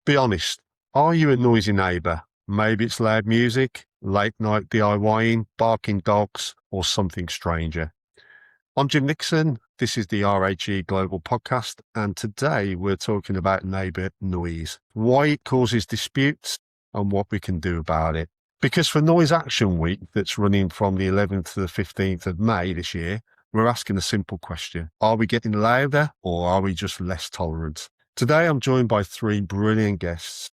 Be honest, are you a noisy neighbour? Maybe it's loud music, late night DIYing, barking dogs, or something stranger. I'm Jim Nixon. This is the RHE Global Podcast, and today we're talking about neighbour noise, why it causes disputes, and what we can do about it. Because for Noise Action Week, that's running from the 11th to the 15th of May this year, we're asking a simple question. Are we getting louder, or are we just less tolerant? Today, I'm joined by three brilliant guests,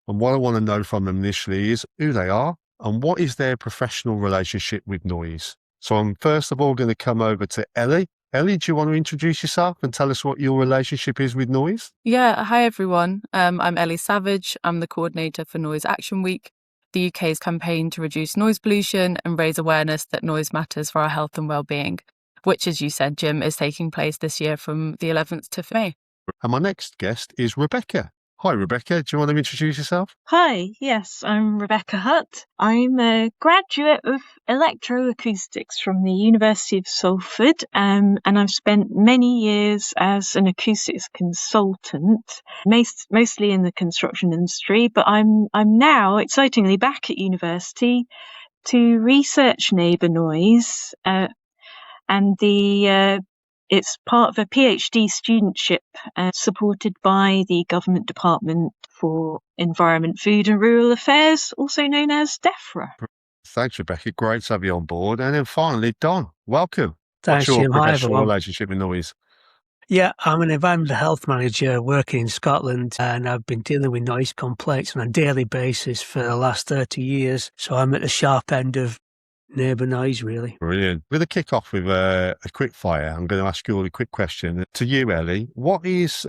and what I want to know from them initially is who they are and what is their professional relationship with noise. So I'm first of all going to come over to Ellie. Ellie, do you want to introduce yourself and tell us what your relationship is with noise? Yeah, hi everyone. I'm Ellie Savage. I'm the coordinator for Noise Action Week, the UK's campaign to reduce noise pollution and raise awareness that noise matters for our health and well-being, which, as you said, Jim, is taking place this year from the 11th to May. And my next guest is Rebecca. Hi, Rebecca. Do you want to introduce yourself? Hi, yes, I'm Rebecca Hutt. I'm a graduate of electroacoustics from the University of Salford, and I've spent many years as an acoustics consultant, mostly in the construction industry, but I'm now excitingly back at university to research neighbour noise, and it's part of a PhD studentship supported by the Government Department for Environment, Food and Rural Affairs, also known as DEFRA. Thanks, Rebecca. Great to have you on board. And then finally, Don, welcome. Thanks, What's your Jim. Hi, professional everyone. relationship with noise? Yeah, I'm an environmental health manager working in Scotland, and I've been dealing with noise complaints on a daily basis for the last 30 years. So I'm at the sharp end of neighbour noise, really. Brilliant. We're going to kick off with a quick fire. I'm going to ask you all a quick question. To you, Ellie, what is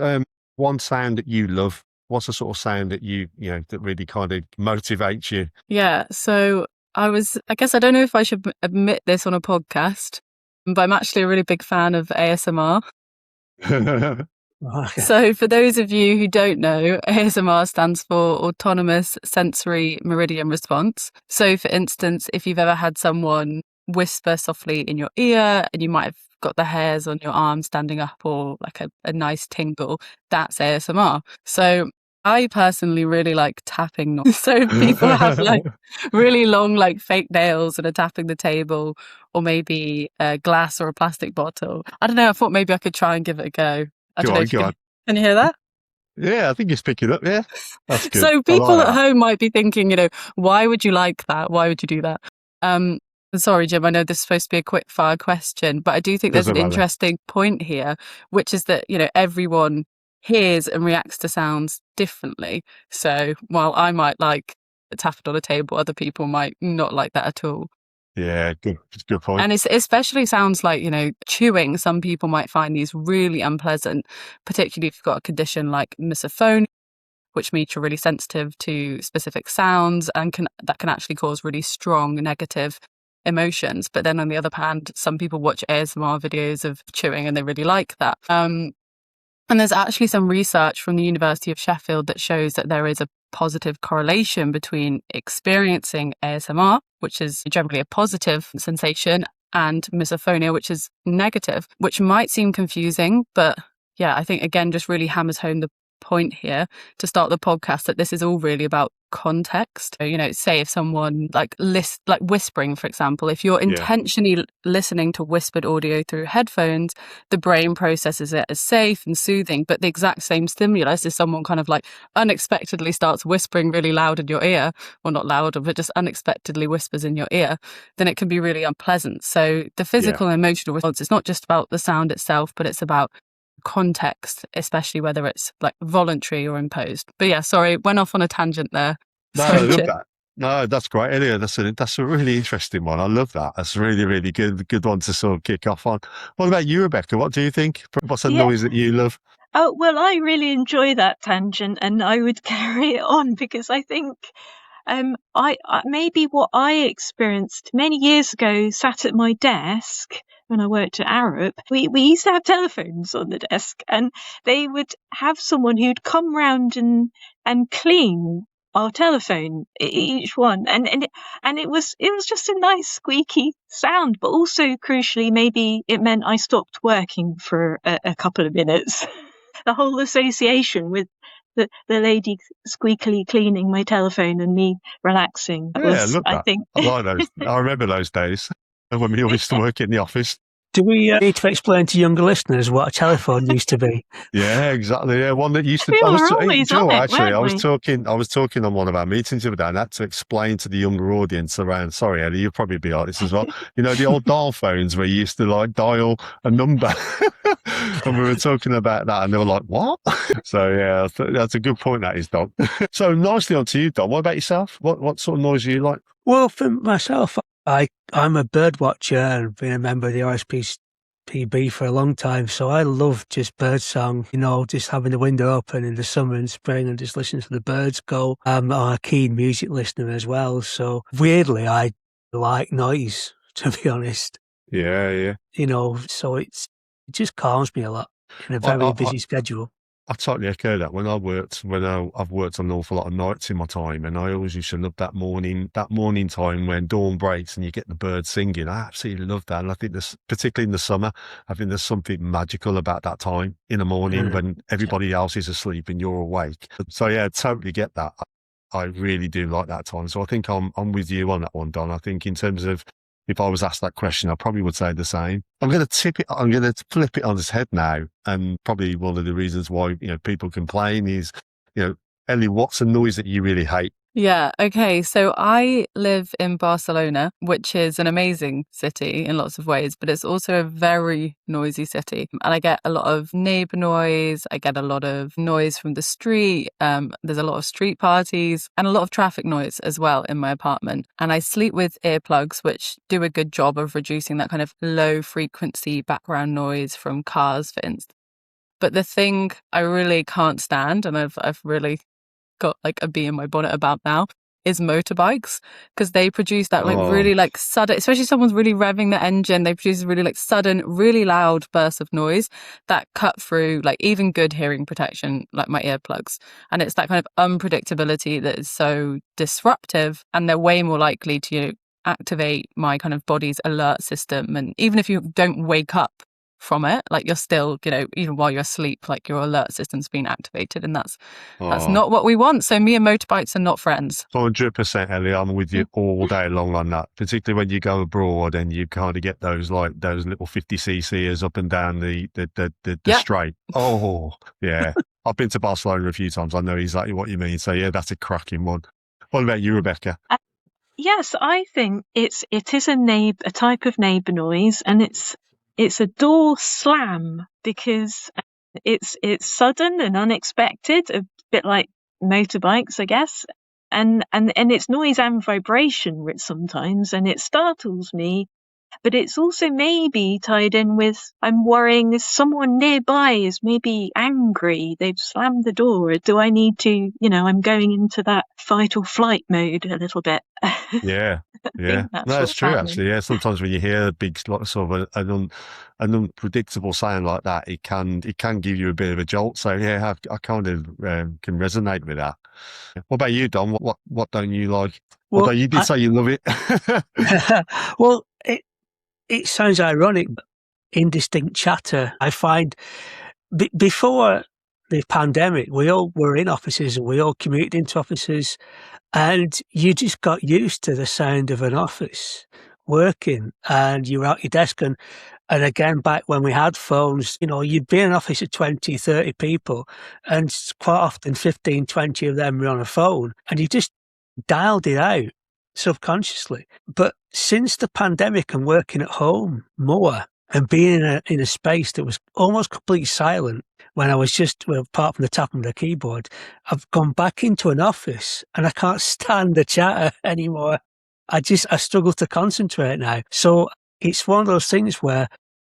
one sound that you love? What's the sort of sound that that really kind of motivates you? Yeah, so I guess I don't know if I should admit this on a podcast, but I'm actually a really big fan of ASMR. So for those of you who don't know, ASMR stands for Autonomous Sensory Meridian Response. So for instance, if you've ever had someone whisper softly in your ear and you might have got the hairs on your arm standing up or like a nice tingle, that's ASMR. So I personally really like tapping noise. So if people have like really long like fake nails and are tapping the table or maybe a glass or a plastic bottle, I don't know, I thought maybe I could try and give it a go. Go on. Can you hear that? Yeah, I think it's picking up. Yeah, that's good. So people at home might be thinking, why would you like that? Why would you do that? Sorry, Jim, I know this is supposed to be a quick fire question, but I do think there's an interesting point here, which is that, everyone hears and reacts to sounds differently. So while I might like tapping on a table, other people might not like that at all. Yeah, good point. And it especially sounds like, chewing. Some people might find these really unpleasant, particularly if you've got a condition like misophonia, which means you're really sensitive to specific sounds and that can actually cause really strong negative emotions. But then on the other hand, some people watch ASMR videos of chewing and they really like that. And there's actually some research from the University of Sheffield that shows that there is a positive correlation between experiencing ASMR, which is generally a positive sensation, and misophonia, which is negative, which might seem confusing. But yeah, I think, again, just really hammers home the point here to start the podcast that this is all really about context. Say if someone like whispering, for example, if you're intentionally listening to whispered audio through headphones, the brain processes it as safe and soothing, but the exact same stimulus is someone kind of like unexpectedly starts whispering really loud in your ear, or not louder, but just unexpectedly whispers in your ear, then it can be really unpleasant. So the physical and emotional response is not just about the sound itself, but it's about context, especially whether it's like voluntary or imposed. But yeah, sorry, went off on a tangent there. No, I love that. No, that's great. Anyway, that's a really interesting one. I love that. That's a really, really good one to sort of kick off on. What about you, Rebecca? What do you think? What's a noise that you love? Oh, well, I really enjoy that tangent, and I would carry it on because I think I maybe what I experienced many years ago, sat at my desk when I worked at Arup, we used to have telephones on the desk, and they would have someone who'd come round and clean our telephone, each one, and it was just a nice squeaky sound, but also crucially maybe it meant I stopped working for a couple of minutes. The whole association with the lady squeakily cleaning my telephone and me relaxing. That Yeah, was, look I that. think. I like those. I remember those days when we all used to work in the office. Do we need to explain to younger listeners what a telephone used to be? Yeah, exactly. Yeah, one that used to. We I was. were always Do you know on what, it, actually, weren't we? I was talking on one of our meetings the other day, and I had to explain to the younger audience around. Sorry, Ellie, you'll probably be like this as well. You know, the old dial phones where you used to like dial a number, and we were talking about that, and they were like, "What?" So yeah, that's a good point. That is, Dom. So nicely on to you, Dom. What about yourself? What sort of noise do you like? Well, for myself, I'm a bird watcher and been a member of the RSPB for a long time, so I love just bird song, just having the window open in the summer and spring and just listening to the birds go. I'm a keen music listener as well, so weirdly, I like noise, to be honest. Yeah. So it just calms me a lot in a I, very I, busy schedule. I totally echo that. I've worked on an awful lot of nights in my time, and I always used to love that morning time when dawn breaks and you get the birds singing. I absolutely love that. And I think particularly in the summer, I think there's something magical about that time in the morning when everybody else is asleep and you're awake. So yeah, totally get that. I really do like that time. So I think I'm with you on that one, Don. I think in terms of, if I was asked that question, I probably would say the same. I'm going to flip it on its head now. And probably one of the reasons why, people complain is, Ellie, what's a noise that you really hate? Yeah, okay. So I live in Barcelona, which is an amazing city in lots of ways, but it's also a very noisy city. And I get a lot of neighbor noise. I get a lot of noise from the street. There's a lot of street parties and a lot of traffic noise as well in my apartment. And I sleep with earplugs, which do a good job of reducing that kind of low frequency background noise from cars, for instance. But the thing I really can't stand, and I've really got like a bee in my bonnet about now, is motorbikes, because they produce that really sudden, especially if someone's really revving the engine, they produce really sudden, really loud bursts of noise that cut through like even good hearing protection like my earplugs. And it's that kind of unpredictability that is so disruptive, and they're way more likely to activate my kind of body's alert system. And even if you don't wake up from it, like you're still, even while you're asleep, like your alert system's been activated, and that's not what we want. So me and motorbikes are not friends. 100%, Ellie. I'm with you all day long on that. Particularly when you go abroad and you kind of get those little 50ccers up and down the straight. Oh yeah, I've been to Barcelona a few times. I know exactly what you mean. So yeah, that's a cracking one. What about you, Rebecca? Yes, I think it is a type of neighbour noise, and it's a door slam, because it's sudden and unexpected, a bit like motorbikes, I guess, and it's noise and vibration sometimes, and it startles me. But it's also maybe tied in with, I'm worrying if someone nearby is maybe angry, they've slammed the door. Do I need to, I'm going into that fight or flight mode a little bit. Yeah. No, it's true, actually. Yeah, sometimes when you hear a big sort of an unpredictable sound like that, it can give you a bit of a jolt. So yeah, I kind of can resonate with that. What about you, Dom? What don't you like? Well, although you did say you love it. Well, it sounds ironic, but indistinct chatter. I find before the pandemic, we all were in offices and we all commuted into offices, and you just got used to the sound of an office working, and you were at your desk. And again, back when we had phones, you'd be in an office of 20, 30 people, and quite often 15, 20 of them were on a phone, and you just dialed it out subconsciously. But since the pandemic and working at home more and being in a space that was almost completely silent, when I was apart from the tapping of the keyboard, I've gone back into an office and I can't stand the chatter anymore. I struggle to concentrate now. So it's one of those things where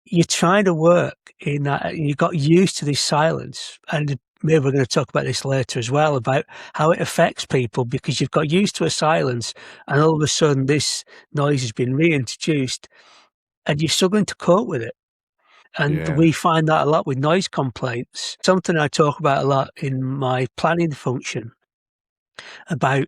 you're trying to work in that, and you got used to this silence. And maybe we're going to talk about this later as well, about how it affects people, because you've got used to a silence and all of a sudden this noise has been reintroduced and you're struggling to cope with it. And we find that a lot with noise complaints. Something I talk about a lot in my planning function about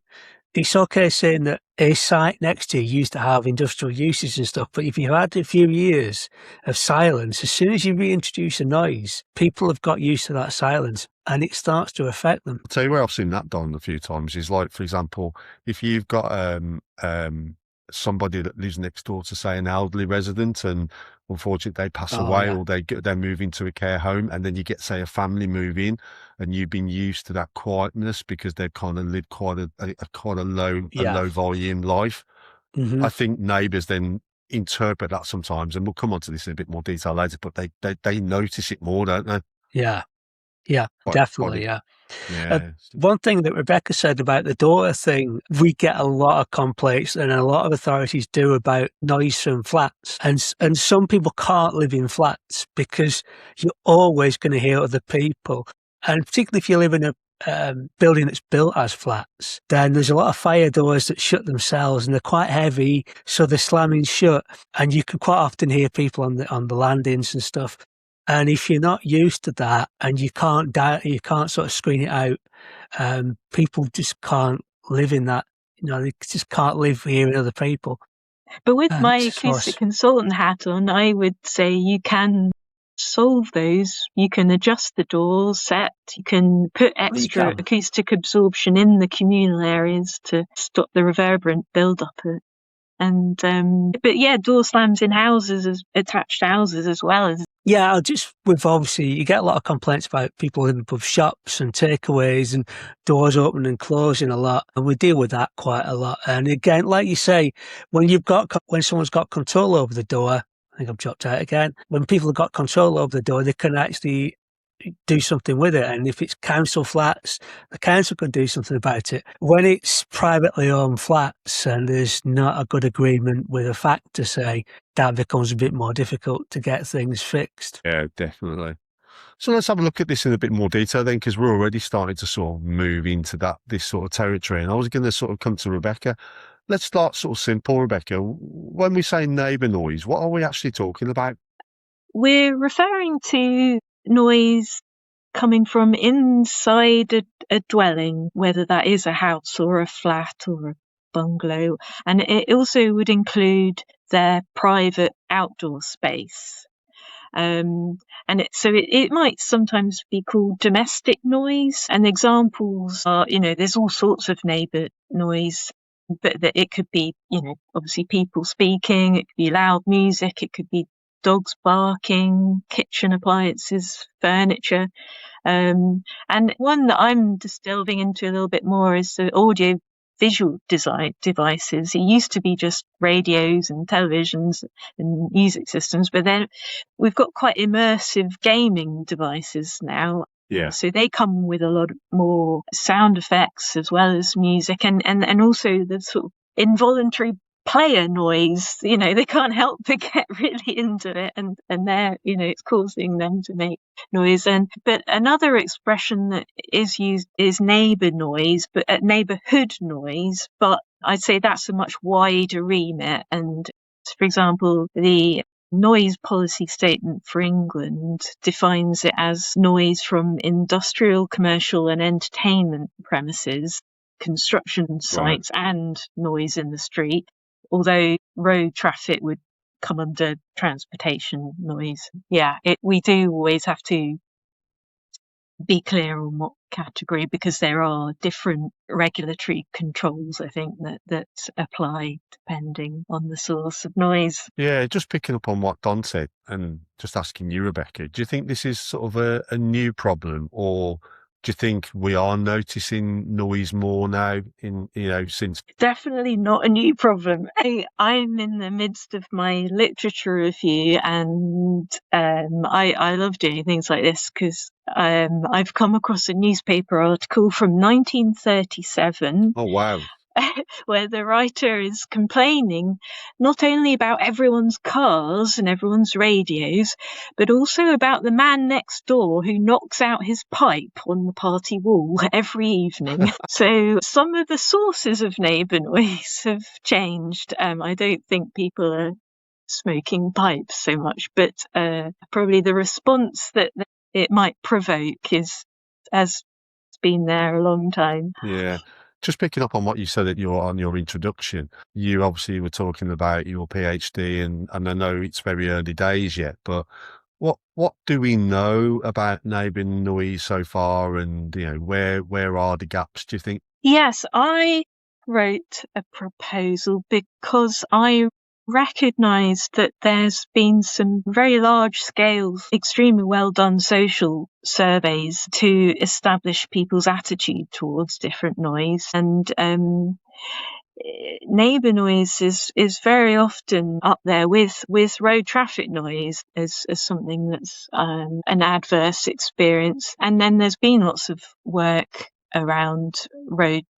it's okay saying that a site next to you used to have industrial uses and stuff, but if you've had a few years of silence, as soon as you reintroduce a noise, people have got used to that silence and it starts to affect them. I'll tell you where I've seen that done a few times is like, for example, if you've got somebody that lives next door to, say, an elderly resident, and unfortunately they pass away, or they're moving to a care home, and then you get, say, a family move in, and you've been used to that quietness because they've kind of lived quite a low volume life. Mm-hmm. I think neighbours then interpret that sometimes, and we'll come on to this in a bit more detail later, but they notice it more, don't they? Yeah, definitely, yeah. Yeah. One thing that Rebecca said about the daughter thing, we get a lot of complaints, and a lot of authorities do, about noise from flats. And some people can't live in flats because you're always going to hear other people. And particularly if you live in a building that's built as flats, then there's a lot of fire doors that shut themselves, and they're quite heavy, so they're slamming shut. And you can quite often hear people on the landings and stuff. And if you're not used to that, and you can't sort of screen it out, people just can't live in that. They just can't live hearing other people. But with my acoustic consultant hat on, I would say you can solve those. You can adjust the doors set. You can put extra acoustic absorption in the communal areas to stop the reverberant build-up. And but yeah, door slams in houses, attached houses as well. Yeah, obviously you get a lot of complaints about people living above shops and takeaways and doors opening and closing a lot, and we deal with that quite a lot. And again, like you say, when someone's got control over the door, I think I've dropped out again. When people have got control over the door, they can actually do something with it. And if it's council flats, the council can do something about it. When it's privately owned flats and there's not a good agreement with a factor, say, that becomes a bit more difficult to get things fixed. Yeah, definitely. So let's have a look at this in a bit more detail then, because we're already starting to sort of move into this sort of territory. And I was going to sort of come to Rebecca. Let's start sort of simple, Rebecca. When we say neighbour noise, what are we actually talking about? We're referring to noise coming from inside a dwelling, whether that is a house or a flat or a bungalow. And it also would include their private outdoor space. It might sometimes be called domestic noise. And examples are, there's all sorts of neighbour noise, but that it could be, obviously people speaking, it could be loud music, it could be dogs barking, kitchen appliances, furniture. And one that I'm just delving into a little bit more is the audio visual devices. It used to be just radios and televisions and music systems, but then we've got quite immersive gaming devices now. Yeah. So they come with a lot more sound effects as well as music, and also the sort of involuntary player noise. They can't help but get really into it, and they're, it's causing them to make noise. But another expression that is used is neighbour noise, but neighbourhood noise. But I'd say that's a much wider remit. And for example, the noise policy statement for England defines it as noise from industrial, commercial and entertainment premises, construction sites, and noise in the street, although road traffic would come under transportation noise. Yeah, we do always have to be clear on what category, because there are different regulatory controls, I think, that apply depending on the source of noise. Yeah, just picking up on what Don said and just asking you, Rebecca, do you think this is sort of a new problem, or do you think we are noticing noise more now since? Definitely not a new problem. I'm in the midst of my literature review, and I love doing things like this because I've come across a newspaper article from 1937. Oh, wow. Where the writer is complaining not only about everyone's cars and everyone's radios, but also about the man next door who knocks out his pipe on the party wall every evening. So some of the sources of neighbour noise have changed. I don't think people are smoking pipes so much, but probably the response that it might provoke has been there a long time. Yeah. Just picking up on what you said on your introduction, you obviously were talking about your PhD, and I know it's very early days yet, but what do we know about neighbouring noise so far, and where are the gaps, do you think? Yes, I wrote a proposal because I recognised that there's been some very large scale, extremely well done social surveys to establish people's attitude towards different noise. And neighbour noise is very often up there with road traffic noise as something that's an adverse experience. And then there's been lots of work around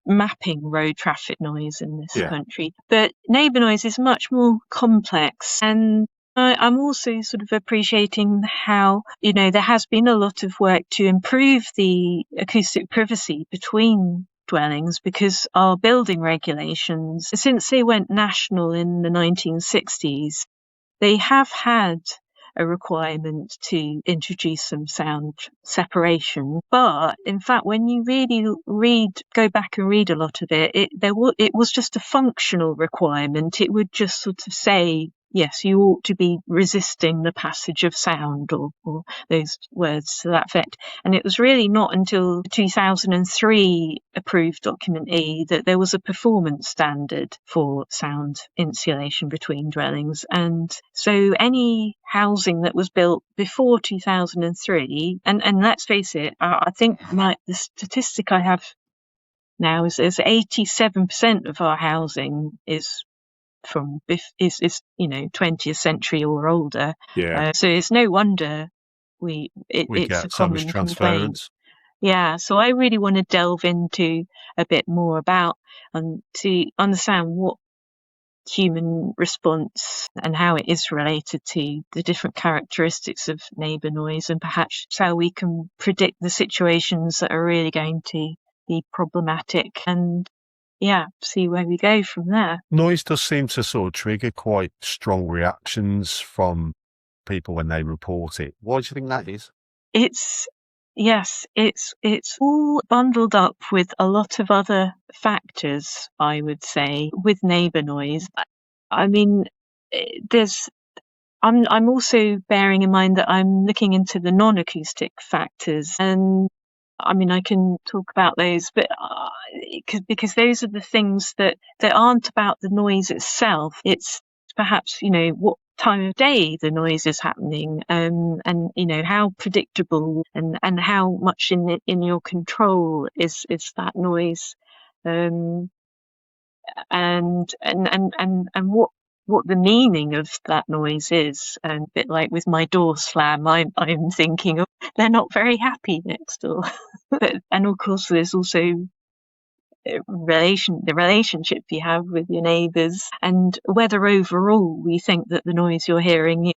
mapping road traffic noise in this country. But neighbour noise is much more complex, and I'm also sort of appreciating how, there has been a lot of work to improve the acoustic privacy between dwellings, because our building regulations, since they went national in the 1960s, they have had a requirement to introduce some sound separation. But in fact, when you really go back and read a lot of it, it was just a functional requirement. It would just sort of say, yes, you ought to be resisting the passage of sound, or those words to that effect. And it was really not until 2003 approved document E that there was a performance standard for sound insulation between dwellings. And so any housing that was built before 2003, and let's face it, I think the statistic I have now is 87% of our housing is 20th century or older. So it's no wonder it's a common complaint. Yeah, so I really want to delve into a bit more about and to understand what human response and how it is related to the different characteristics of neighbour noise, and perhaps how we can predict the situations that are really going to be problematic, and see where we go from there. Noise does seem to sort of trigger quite strong reactions from people when they report it. Why do you think that is? It's all bundled up with a lot of other factors, I would say, with neighbour noise. I mean, I'm also bearing in mind that I'm looking into the non-acoustic factors, and I mean, I can talk about those, but because those are the things that aren't about the noise itself. It's perhaps, what time of day the noise is happening, and how predictable and how much in your control is that noise, and what the meaning of that noise is. And a bit like with my door slam, I'm thinking, they're not very happy next door. And of course, there's also the relationship you have with your neighbours, and whether overall we think that the noise you're hearing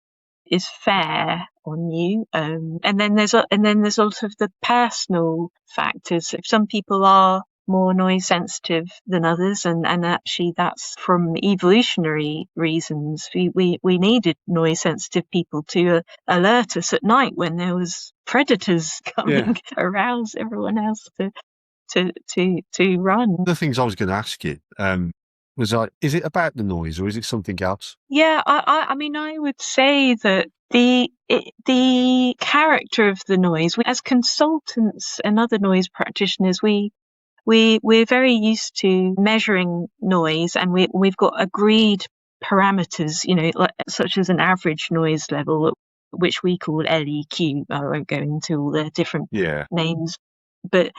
is fair on you. And then there's also the personal factors. If some people are more noise sensitive than others, and actually that's from evolutionary reasons. We needed noise sensitive people to alert us at night when there was predators coming, arouse everyone else to run. The things I was going to ask you was, is it about the noise or is it something else? Yeah, I mean, I would say that the character of the noise, as consultants and other noise practitioners, we're very used to measuring noise, and we've got agreed parameters, such as an average noise level, which we call LEQ. I won't go into all the different names, but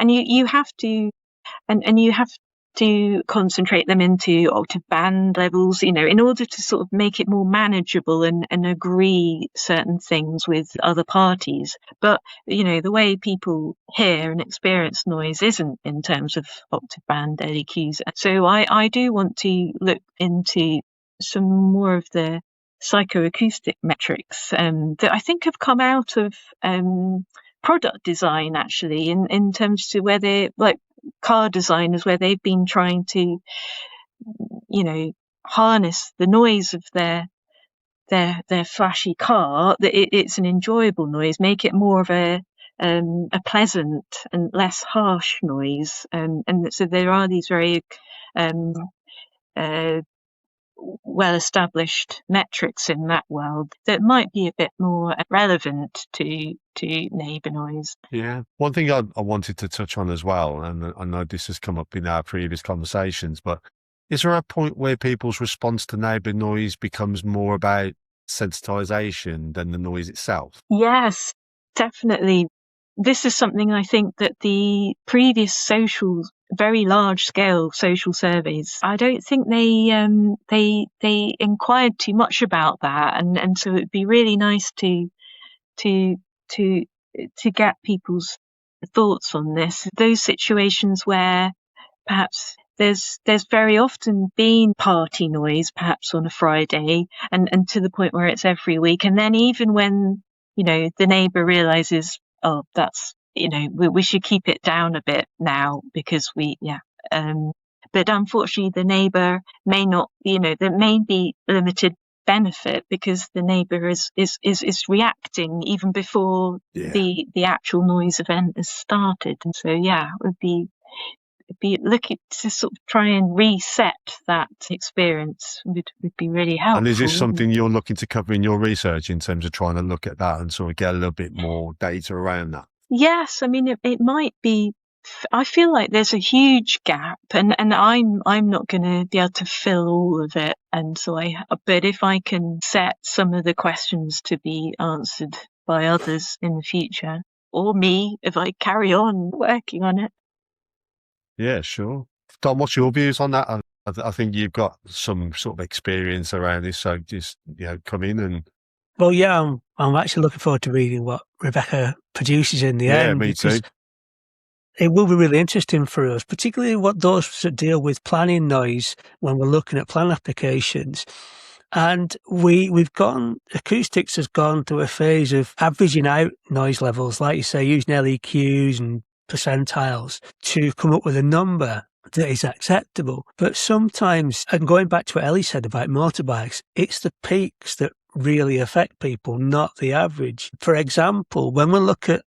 you have to concentrate them into octave band levels, in order to sort of make it more manageable and agree certain things with other parties. But, the way people hear and experience noise isn't in terms of octave band LEQs. So I do want to look into some more of the psychoacoustic metrics that I think have come out of product design, actually, in terms to where they're like car designers, where they've been trying to, harness the noise of their flashy car, that it's an enjoyable noise, make it more of a a pleasant and less harsh noise. And so there are these very well-established metrics in that world that might be a bit more relevant to neighbour noise. Yeah. One thing I wanted to touch on as well, and I know this has come up in our previous conversations, but is there a point where people's response to neighbour noise becomes more about sensitization than the noise itself? Yes, definitely. This is something I think that the previous very large scale social surveys, I don't think they inquired too much about that, and so it'd be really nice to get people's thoughts on this. Those situations where perhaps there's very often been party noise, perhaps on a Friday, and to the point where it's every week, and then even when the neighbour realises, oh, that's we should keep it down a bit now because but unfortunately the neighbour may not, there may be limited benefit because the neighbour is reacting even before the actual noise event has started. And so it would be looking to sort of try and reset that experience would be really helpful. And is this something you're looking to cover in your research in terms of trying to look at that and sort of get a little bit more data around that? Yes, I mean it might be. I feel like there's a huge gap, and I'm not going to be able to fill all of it. And so but if I can set some of the questions to be answered by others in the future, or me if I carry on working on it. Yeah, sure. Don, what's your views on that? I think you've got some sort of experience around this, so just come in and. Well, yeah, I'm actually looking forward to reading what Rebecca produces in the end. Yeah, me too. It will be really interesting for us, particularly what those that deal with planning noise when we're looking at plan applications. And acoustics has gone through a phase of averaging out noise levels, like you say, using LEQs and percentiles to come up with a number that is acceptable. But sometimes, and going back to what Ellie said about motorbikes, it's the peaks that really affect people, not the average. For example, when we look at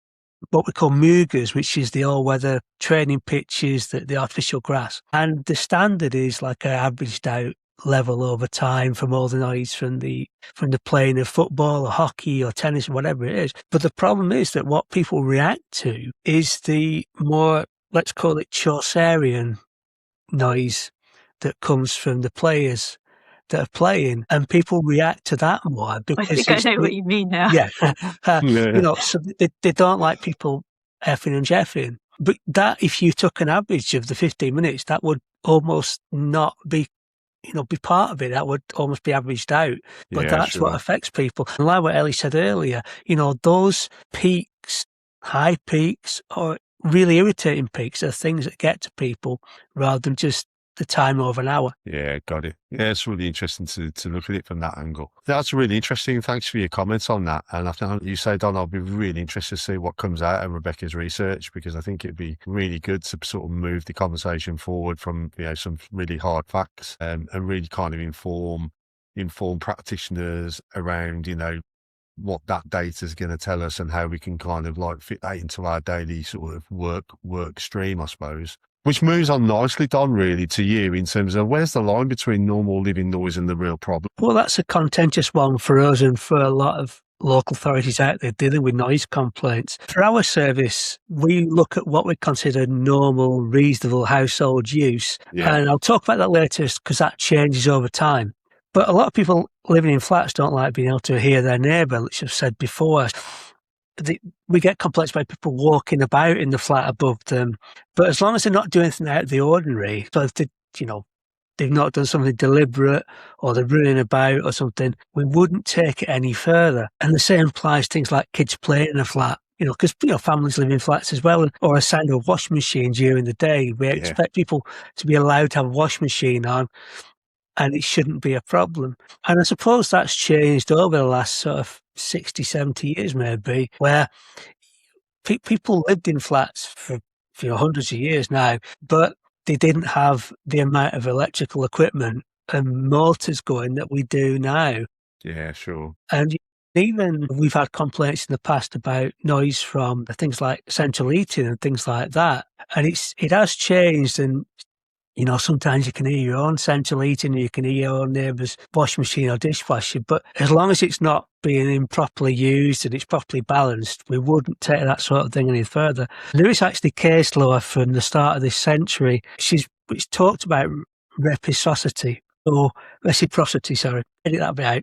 what we call Mugas, which is the all-weather training pitches, the artificial grass, and the standard is like an averaged out level over time from all the noise from the playing of football or hockey or tennis or whatever it is. But the problem is that what people react to is the more, let's call it Chaucerian noise that comes from the players that are playing, and people react to that more because I think I know what you mean now. Yeah, so they don't like people effing and jeffing. But that, if you took an average of the 15 minutes, that would almost not be, be part of it. That would almost be averaged out. But that's what affects people. And like what Ellie said earlier, those peaks, high peaks, or really irritating peaks are things that get to people rather than just the time over an hour. Yeah, got it. Yeah, it's really interesting to look at it from that angle. That's really interesting. Thanks for your comments on that. And I think you say, Don, I'll be really interested to see what comes out of Rebecca's research, because I think it'd be really good to sort of move the conversation forward from some really hard facts and really kind of inform practitioners around what that data is going to tell us and how we can kind of like fit that into our daily sort of work stream, I suppose. Which moves on nicely, Don, really, to you in terms of where's the line between normal living noise and the real problem? Well, that's a contentious one for us and for a lot of local authorities out there dealing with noise complaints. For our service, we look at what we consider normal, reasonable household use. Yeah. And I'll talk about that later because that changes over time. But a lot of people living in flats don't like being able to hear their neighbour, which I've said before. We get complaints by people walking about in the flat above them, but as long as they're not doing anything out of the ordinary, so if they've not done something deliberate or they're running about or something, we wouldn't take it any further. And the same applies to things like kids playing in a flat, because families live in flats as well, or a sound of a washing machine during the day. We expect people to be allowed to have a washing machine on, and it shouldn't be a problem. And I suppose that's changed over the last sort of 60, 70 years maybe, where people lived in flats for hundreds of years now, but they didn't have the amount of electrical equipment and motors going that we do now. Yeah, sure. And Even we've had complaints in the past about noise from things like central heating and things like that. And it has changed, and sometimes you can hear your own central heating, and you can hear your own neighbour's washing machine or dishwasher. But as long as it's not being improperly used and it's properly balanced, we wouldn't take that sort of thing any further. There is actually case law from the start of this century which talked about reciprocity, sorry, edit that bit out.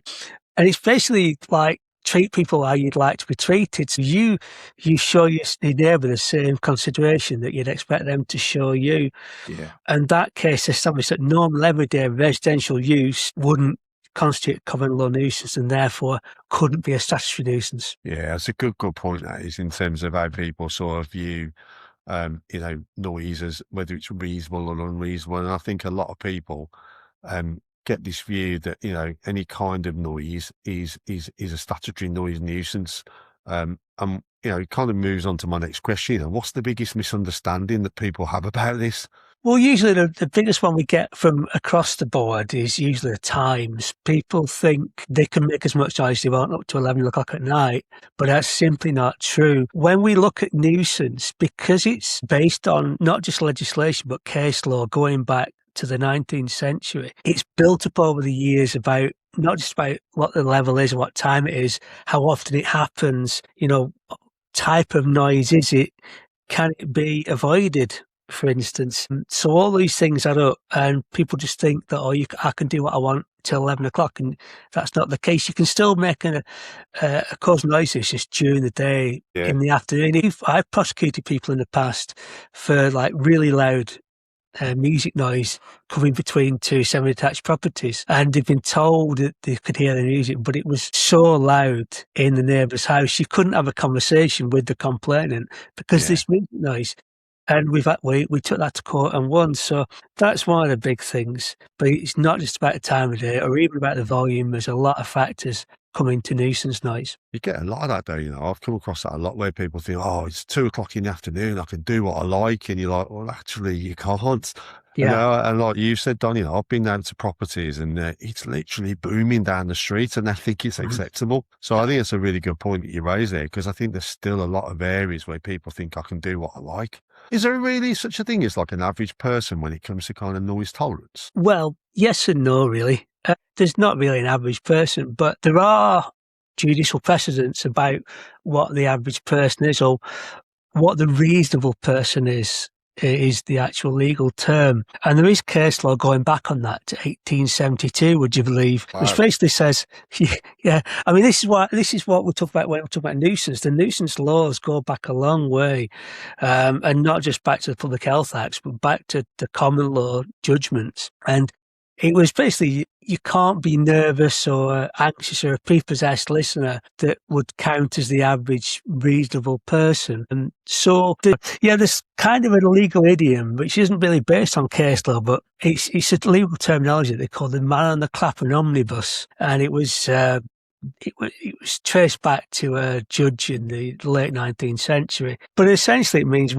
And it's basically like treat people how you'd like to be treated. So you show your neighbour the same consideration that you'd expect them to show you. Yeah. And that case established that normal everyday residential use wouldn't constitute common law nuisance and therefore couldn't be a statutory nuisance. Yeah, that's a good point, that is, in terms of how people sort of view noise as whether it's reasonable or unreasonable. And I think a lot of people get this view that any kind of noise is a statutory noise nuisance. It kind of moves on to my next question. What's the biggest misunderstanding that people have about this? Well, usually the biggest one we get from across the board is usually the times. People think they can make as much noise as they want up to 11 o'clock at night, but that's simply not true. When we look at nuisance, because it's based on not just legislation, but case law going back to the 19th century, it's built up over the years about not just about what the level is, what time it is, how often it happens, type of noise is it, can it be avoided, for instance. So all these things add up, and people just think that, I can do what I want till 11 o'clock, and that's not the case. You can still make a cause noises just during the day, in the afternoon. I've prosecuted people in the past for like really loud music noise coming between two semi-detached properties, and they've been told that they could hear the music, but it was so loud in the neighbour's house you couldn't have a conversation with the complainant because this music noise. And we took that to court and won. So that's one of the big things. But it's not just about the time of day or even about the volume. There's a lot of factors come into nuisance noise. You get a lot of that, though. I've come across that a lot where people think, it's 2 o'clock in the afternoon, I can do what I like. And you're like, well, actually, you can't. Yeah. And like you said, Don, I've been down to properties and it's literally booming down the street and I think it's acceptable. So I think it's a really good point that you raised there, because I think there's still a lot of areas where people think I can do what I like. Is there really such a thing as like an average person when it comes to kind of noise tolerance? Well, yes and no, really. There's not really an average person, but there are judicial precedents about what the average person is, or what the reasonable person is the actual legal term. And there is case law going back on that to 1872, would you believe? Wow. Which basically says, I mean, this is what we talk about when we talk about nuisance. The nuisance laws go back a long way, and not just back to the Public Health Acts, but back to the common law judgments. And it was basically, you can't be nervous or anxious or a prepossessed listener that would count as the average reasonable person. And so, there's kind of a legal idiom, which isn't really based on case law, but it's a legal terminology that they call the man on the clapham omnibus. And it was traced back to a judge in the late 19th century. But essentially it means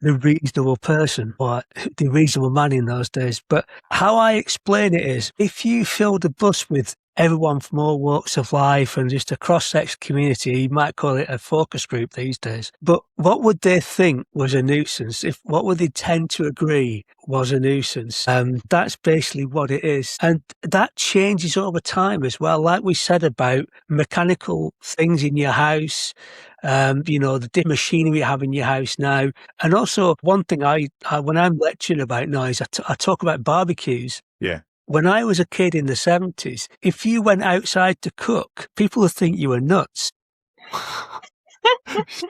the reasonable person, or the reasonable man in those days. But how I explain it is, if you filled a bus with everyone from all walks of life and just a cross-section community, you might call it a focus group these days. But what would they think was a nuisance? What would they tend to agree was a nuisance? That's basically what it is. And that changes over time as well. Like we said about mechanical things in your house, the different machinery you have in your house now. And also one thing I when I'm lecturing about noise, I talk about barbecues. Yeah. When I was a kid in the 70s, if you went outside to cook, people would think you were nuts.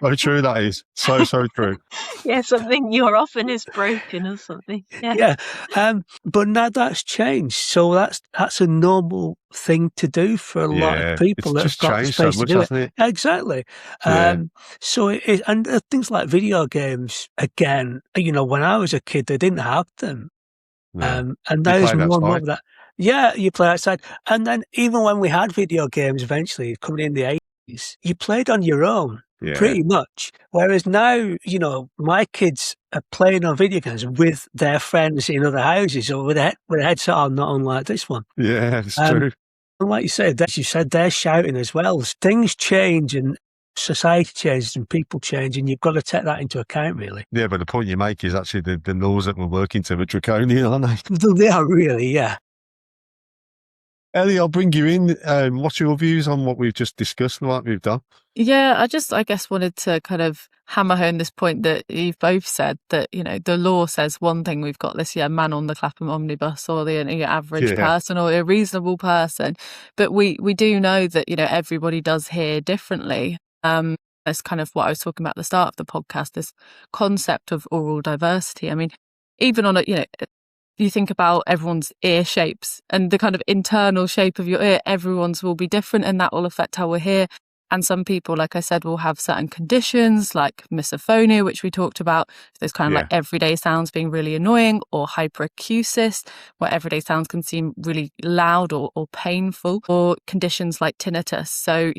So true, that is. So true. Yeah, something your oven is broken or something. Yeah. But now that's changed. So that's a normal thing to do for a lot of people that have got the space to do it. Exactly. So it is, and things like video games, again, when I was a kid, they didn't have them. No. And there's more and more of that. Yeah, you play outside. And then even when we had video games eventually coming in the 80s, you played on your own, pretty much. Whereas now, my kids are playing on video games with their friends in other houses or with a headset on, not unlike this one. Yeah, it's true. And like you said, as you said, they're shouting as well. Things change and society changes and people change, and you've got to take that into account, really. Yeah, but the point you make is actually the laws that we're working to are draconian, aren't they? They are really, yeah. Ellie, I'll bring you in. What's your views on what we've just discussed and what we've done? Yeah, I guess wanted to kind of hammer home this point that you've both said, that, the law says one thing, we've got this, man on the Clapham omnibus, or the your average person or a reasonable person. But we do know that, everybody does hear differently. That's kind of what I was talking about at the start of the podcast, this concept of oral diversity. I mean, even on you think about everyone's ear shapes and the kind of internal shape of your ear, everyone's will be different, and that will affect how we hear. And some people, like I said, will have certain conditions like misophonia, which we talked about. Those kind of like everyday sounds being really annoying, or hyperacusis, where everyday sounds can seem really loud or painful, or conditions like tinnitus. So,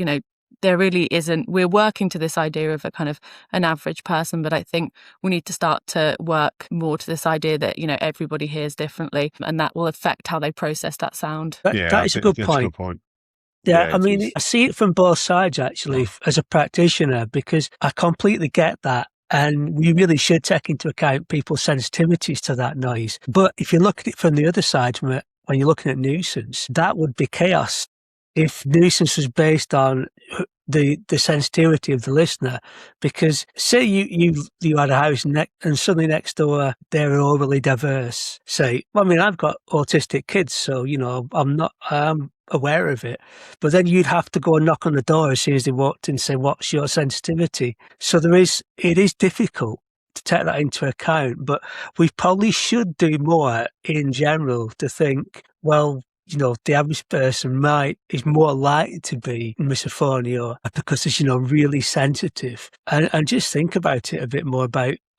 there really isn't, we're working to this idea of a kind of an average person, but I think we need to start to work more to this idea that, everybody hears differently, and that will affect how they process that sound. That is a good point. Yeah, I mean, I see it from both sides, actually, as a practitioner, because I completely get that. And we really should take into account people's sensitivities to that noise. But if you look at it from the other side, when you're looking at nuisance, that would be chaos. If nuisance was based on the sensitivity of the listener, because say you had a house and suddenly next door they're overly diverse. I've got autistic kids, so I'm aware of it. But then you'd have to go and knock on the door as soon as they walked in and say, "What's your sensitivity?" So it is difficult to take that into account. But we probably should do more in general to think, well, the average person is more likely to be misophonia because it's, really sensitive. And just think about it a bit more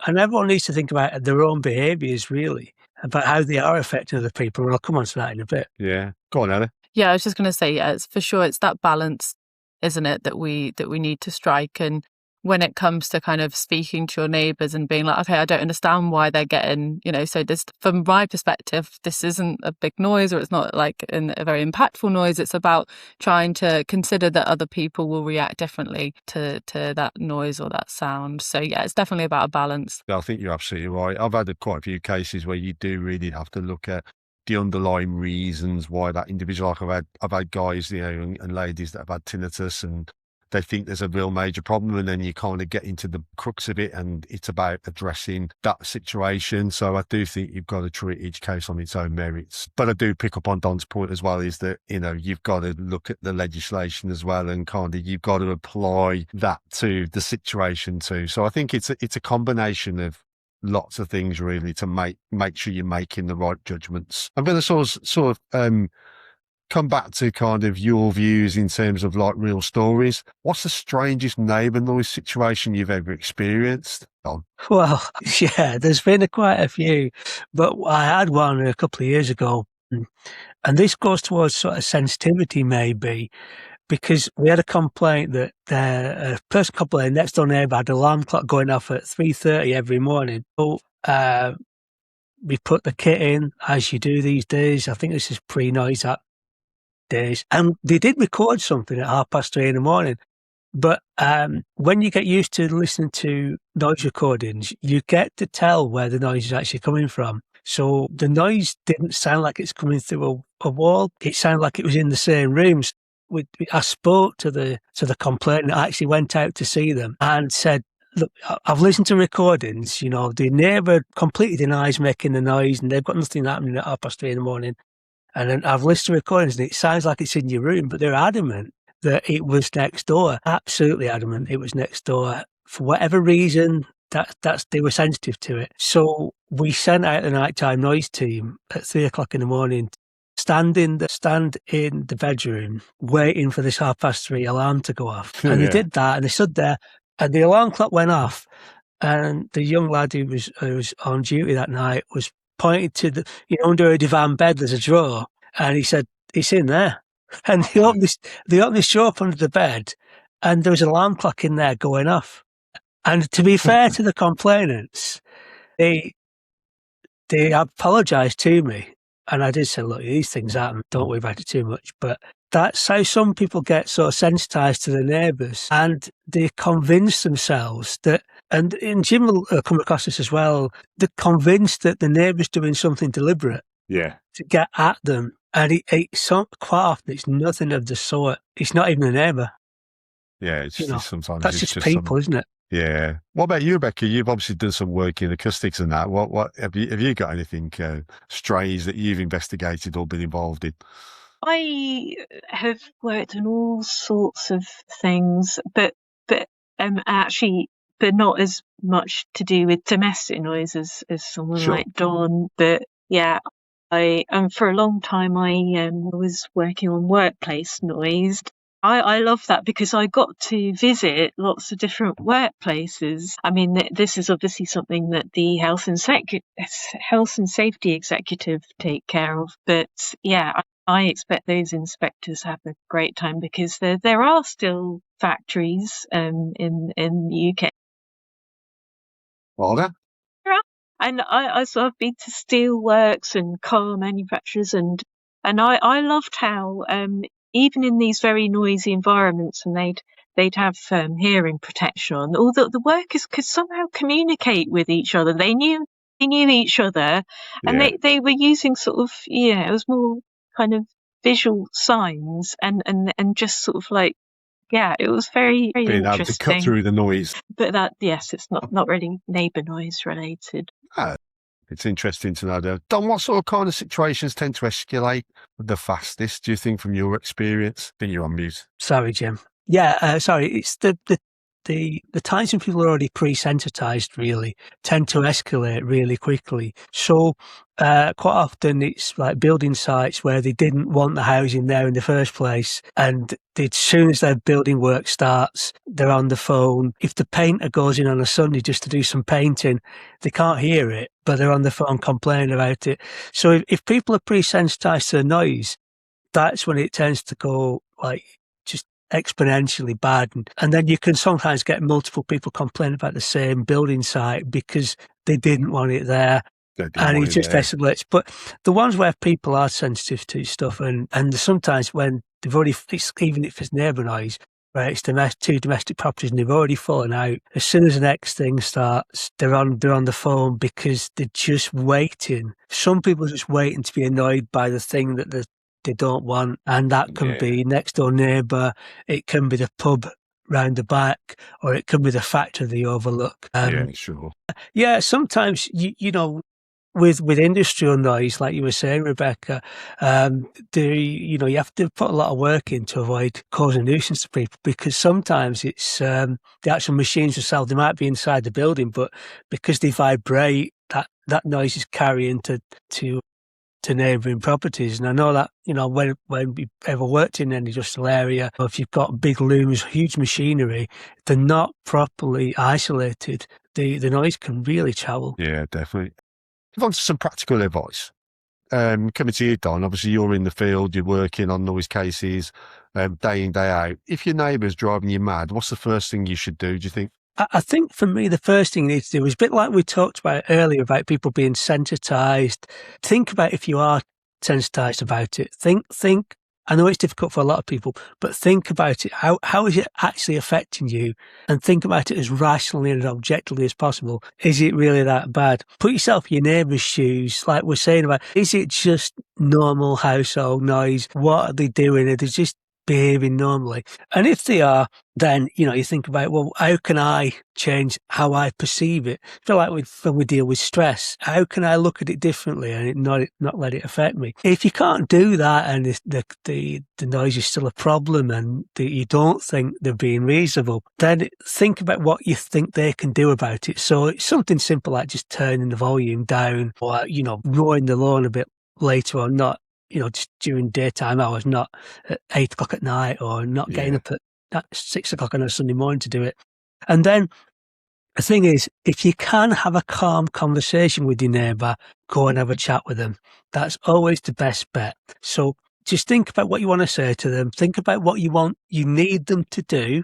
and everyone needs to think about their own behaviours, really, about how they are affecting other people. And I'll come on to that in a bit. Yeah. Go on, Ellie. Yeah, I was just going to say, it's for sure, it's that balance, isn't it, that we need to strike. And when it comes to kind of speaking to your neighbours and being like, okay, I don't understand why they're getting, so this, from my perspective, this isn't a big noise, or it's not like a very impactful noise. It's about trying to consider that other people will react differently to that noise or that sound. So yeah, it's definitely about a balance. I think you're absolutely right. I've had quite a few cases where you do really have to look at the underlying reasons why that individual. Like I've had guys, and ladies that have had tinnitus, and they think there's a real major problem, and then you kind of get into the crux of it, and it's about addressing that situation. So I do think you've got to treat each case on its own merits. But I do pick up on Don's point as well, is that, you've got to look at the legislation as well, and kind of you've got to apply that to the situation too. So I think it's a combination of lots of things, really, to make sure you're making the right judgments. I'm going to sort of come back to kind of your views in terms of like real stories. What's the strangest neighbour noise situation you've ever experienced, Don? Well, yeah, there's been quite a few, but I had one a couple of years ago, and this goes towards sort of sensitivity maybe, because we had a complaint that the person complained next door neighbour had an alarm clock going off at 3:30 every morning. So we put the kit in, as you do these days. I think this is pre-noise days, and they did record something at 3:30 in the morning. But when you get used to listening to noise recordings, you get to tell where the noise is actually coming from. So the noise didn't sound like it's coming through a wall. It sounded like it was in the same rooms. I spoke to the complainant. I actually went out to see them and said, "Look, I've listened to recordings. The neighbour completely denies making the noise, and they've got nothing happening at 3:30 in the morning. And then I've listened to recordings, and it sounds like it's in your room, but they're adamant that it was next door. Absolutely adamant it was next door. For whatever reason, they were sensitive to it. So we sent out the nighttime noise team at 3:00 in the morning, stand in the bedroom, waiting for this 3:30 alarm to go off. And they did that, and they stood there, and the alarm clock went off, and the young lad who was on duty that night was pointed to under a divan bed there's a drawer, and he said, "It's in there." And they opened this drawer up under the bed, and there was an alarm clock in there going off. And to be fair to the complainants, they apologised to me, and I did say, "Look, these things happen, don't worry about it too much." But that's how some people get sort of sensitized to their neighbours, and they convince themselves that, and Jim will come across this as well, they're convinced that the neighbour's doing something deliberate Yeah. to get at them. And quite often it's nothing of the sort. It's not even a neighbour. Yeah, it's sometimes That's it's just people, isn't it? Yeah. What about you, Rebecca? You've obviously done some work in acoustics and that. What have you got anything strays that you've investigated or been involved in? I have worked on all sorts of things, but actually, but not as much to do with domestic noise as someone Sure. like Don. But yeah, I for a long time I was working on workplace noise. I love that because I got to visit lots of different workplaces. I mean, this is obviously something that the health and safety executive take care of. But yeah, I expect those inspectors have a great time because there are still factories in the UK. Are there? And so I've been to steelworks and car manufacturers, and I loved how even in these very noisy environments, and they'd have hearing protection on, all the workers could somehow communicate with each other. They knew each other, and Yeah. they were using sort of, it was more kind of visual signs and just sort of like, it was very, very Being able to cut interesting. through the noise. But it's not really neighbour noise related. It's interesting to know that. Don, what sort of kind of situations tend to escalate the fastest, do you think, from your experience? I think you're on mute. Sorry, Jim. Yeah, sorry. It's the times when people are already pre-sensitized really tend to escalate really quickly. So quite often it's like building sites where they didn't want the housing there in the first place, and as soon as their building work starts, they're on the phone. If the painter goes in on a Sunday just to do some painting, they can't hear it, but they're on the phone complaining about it. So if people are pre-sensitized to the noise, that's when it tends to go like just exponentially bad, and then you can sometimes get multiple people complaining about the same building site because they didn't want it there, and it just escalates. But the ones where people are sensitive to stuff, and sometimes when they've already, even if it's neighbour noise, where it's two domestic properties and they've already fallen out, as soon as the next thing starts, they're on the phone because they're just waiting. Some people are just waiting to be annoyed by the thing that they don't want, and that can be next door neighbour, it can be the pub round the back, or it can be the factory they overlook. Sure. Yeah, sometimes you know, with industrial noise, like you were saying, Rebecca, you have to put a lot of work in to avoid causing a nuisance to people, because sometimes it's the actual machines themselves, they might be inside the building, but because they vibrate, that noise is carrying to neighbouring properties. And I know that, when we ever worked in an industrial area, if you've got big looms, huge machinery, they're not properly isolated, the noise can really travel. Yeah, definitely. Move on to some practical advice. Coming to you, Don, obviously you're in the field, you're working on noise cases day in, day out. If your neighbour's driving you mad, what's the first thing you should do you think? I think for me, the first thing you need to do is a bit like we talked about earlier about people being sensitised. Think about if you are sensitised about it. Think. I know it's difficult for a lot of people, but think about it. How is it actually affecting you? And think about it as rationally and objectively as possible. Is it really that bad? Put yourself in your neighbour's shoes, like we're saying about, is it just normal household noise? What are they doing? Are they just behaving normally? And if they are, then you think about, well, how can I change how I perceive it? I feel like when we deal with stress, how can I look at it differently and not let it affect me? If you can't do that, and the noise is still a problem, and you don't think they're being reasonable, then think about what you think they can do about it. So it's something simple like just turning the volume down, or mowing the lawn a bit later, or not, just during daytime hours, not at 8 o'clock at night, or not getting up at 6 o'clock on a Sunday morning to do it. And then the thing is, if you can have a calm conversation with your neighbour, go and have a chat with them. That's always the best bet. So just think about what you want to say to them. Think about what you need them to do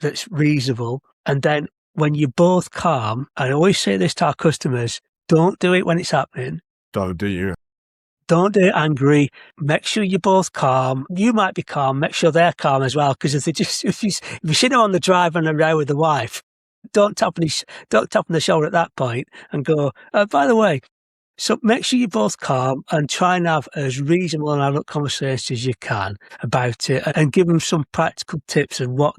that's reasonable. And then when you're both calm, I always say this to our customers, don't do it when it's happening. Don't do you? Don't do it angry. Make sure you're both calm. You might be calm. Make sure they're calm as well. Because if you sit them on the drive and a row with the wife, don't tap on the shoulder at that point and go, by the way. So make sure you're both calm and try and have as reasonable and adult conversations as you can about it, and give them some practical tips on what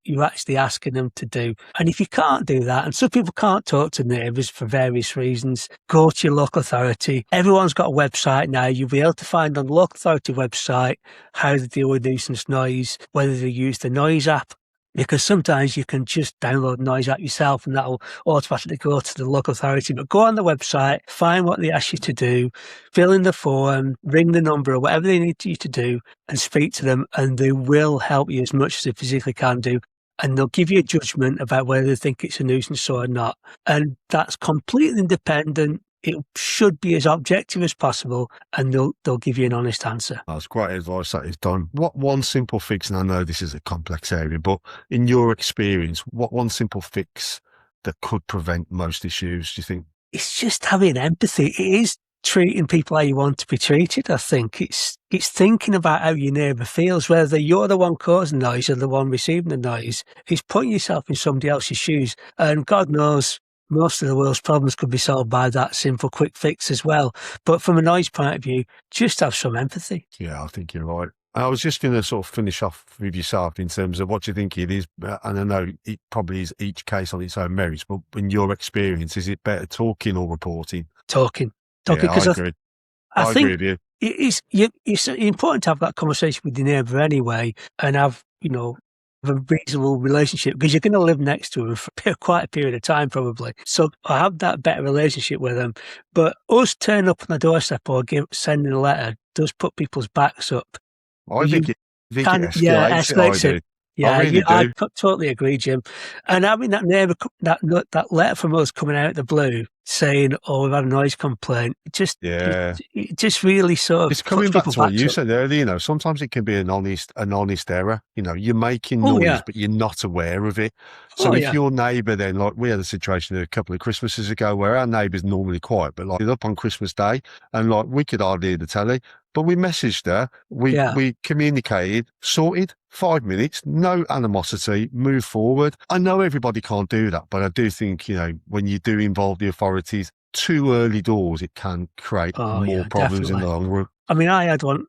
you're actually asking them to do. And if you can't do that, and some people can't talk to neighbours for various reasons, go to your local authority. Everyone's got a website now. You'll be able to find on the local authority website how they deal with nuisance noise, whether they use the noise app, because sometimes you can just download the noise app yourself and that'll automatically go to the local authority. But go on the website, find what they ask you to do, fill in the form, ring the number or whatever they need you to do, and speak to them, and they will help you as much as they physically can do. And they'll give you a judgment about whether they think it's a nuisance or not. And that's completely independent. It should be as objective as possible, and they'll give you an honest answer. That's great advice that is done. What one simple fix, and I know this is a complex area, but in your experience, what one simple fix that could prevent most issues, do you think? It's just having empathy. It is treating people how you want to be treated, I think. It's thinking about how your neighbour feels, whether you're the one causing the noise or the one receiving the noise. It's putting yourself in somebody else's shoes. And God knows, most of the world's problems could be solved by that simple, quick fix as well. But from a noise point of view, just have some empathy. Yeah, I think you're right. I was just going to sort of finish off with yourself in terms of what you think it is. And I know it probably is each case on its own merits, but in your experience, is it better talking or reporting? Talking. Yeah, Because I agree. I I think agree with you. it's important to have that conversation with your neighbour anyway, and have a reasonable relationship, because you're going to live next to them for quite a period of time probably. So I have that better relationship with them. But us turning up on the doorstep or sending a letter does put people's backs up. I think it escalates escalates it. it. Yeah, I really do. totally agree, Jim. And having that neighbour, that letter from us coming out of the blue saying, "Oh, we've had a noise complaint," it just really sort of It's coming back to what you up. said earlier. Sometimes it can be an honest error. You're making noise, but you're not aware of it. So if your neighbour then, like we had a situation a couple of Christmases ago where our neighbour's normally quiet, but like up on Christmas Day, and like we could hardly hear the telly, but we messaged her, we communicated, sorted, 5 minutes, no animosity, move forward. I know everybody can't do that, but I do think, when you do involve the authorities, too early doors, it can create more problems in the long run. I mean, I had one,